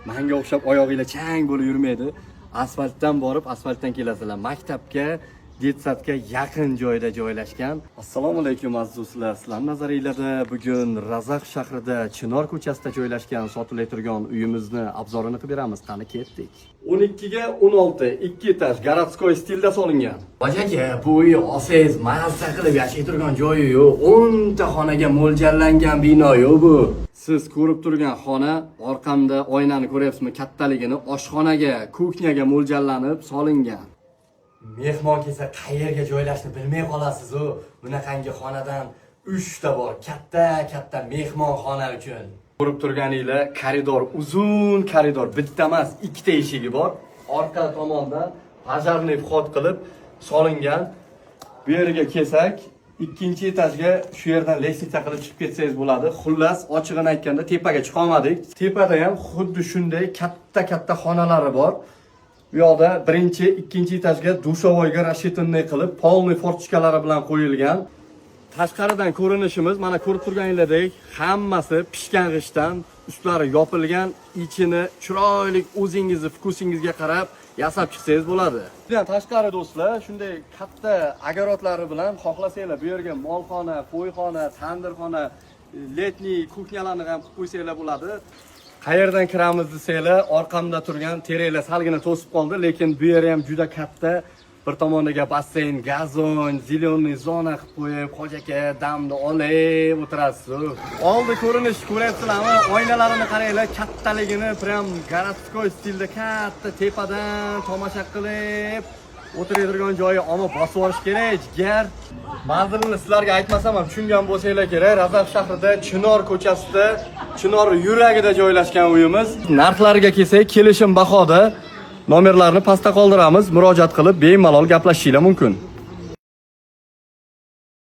Menga o'xshab oyog'inglar chang bo'lib yurmaydi. Asfaltdan borib, asfaltdan kelasizlar. Maktabga, detsadga yaqin joyda joylashgan. Assalomu alaykum aziz do'stlar. Sizlar nazaringizda bugun Razaq shahrida Chinor ko'chasida joylashgan sotilayotgan turgan uyimizni obzorini qilib beramiz. Qani ketdik. 12 ga 16, 2 etaj, garadskoy stilda solingan. Bajaka, bu uy osangiz mazza qilib yashayib turgan joyi-yu, 10 ta xonaga mo'ljallangan bino-yu bu. Siz ko'rib turgan xona, orqamda oynani ko'ryapsizmi, kattaligini oshxonaga, kuxnyaga mo'ljallanib solingan. Mehmon kelsa qayerga joylashni bilmay qolasiz-ku. Bunaqangi xonadan 3 ta bor, katta mehmonxona uchun. Ko'rib turganingizlar, koridor, uzun koridor, bitta emas, 2 ta eshigi bor. Orqa tomondan pajarniy vxod qilib solingan. Bu yerga kelsak, ikkinchi etajga shu yerdan lestitsa qilib chiqib ketsangiz bo'ladi. Xullas, ochig'ini aytganda tepaga chiqa olmadik. Tepada ham xuddi shunday katta xonalari bor. Bu yoqda birinchi, ikkinchi etajga dushovoyga rashitinday qilib, polniy fortichkalari bilan qo'yilgan. Tashqaridan ko'rinishimiz mana ko'rib turganingizdek, hammasi pishgan g'ishtdan, ustlari yopilgan, ichini chiroyli o'zingizning vkusingizga qarab yasab chiqsangiz bo'ladi. Bundan tashqari do'stlar, shunday katta agarodlari bilan xohlasanglar bu yerga molxona, qo'yxona, tandirxona, letniy kuxnyalarni ham qilib qo'ysanglar bo'ladi. Qayerdan kiramiz desanglar, orqamda turgan teraklar salgina to'sib qoldi, lekin bu yer ham juda katta. Bir tomoniga basseyn, gazon, ziloniy zona qilib qo'yib, qo'jaka damni olib o'tirasiz. Oldi ko'rinish ko'ryapsizlarmi? Oynalarini qaranglar, kattaligini, prям garadskoy stilda katta tepadan tomosha qilib o'tiradigan joyi, ammo bosib olish kerak, jigar. Manzilini sizlarga aytmasam ham tushungan bo'lsanglar kerak. Razaq shahrida Chinor ko'chasida, Chinor yuragida joylashgan uyimiz. Narxlariga kelsak, kelishim bahoda. Nomerlarni pastda qoldiramiz, murojaat qilib bemalol gaplashishinglar mumkin.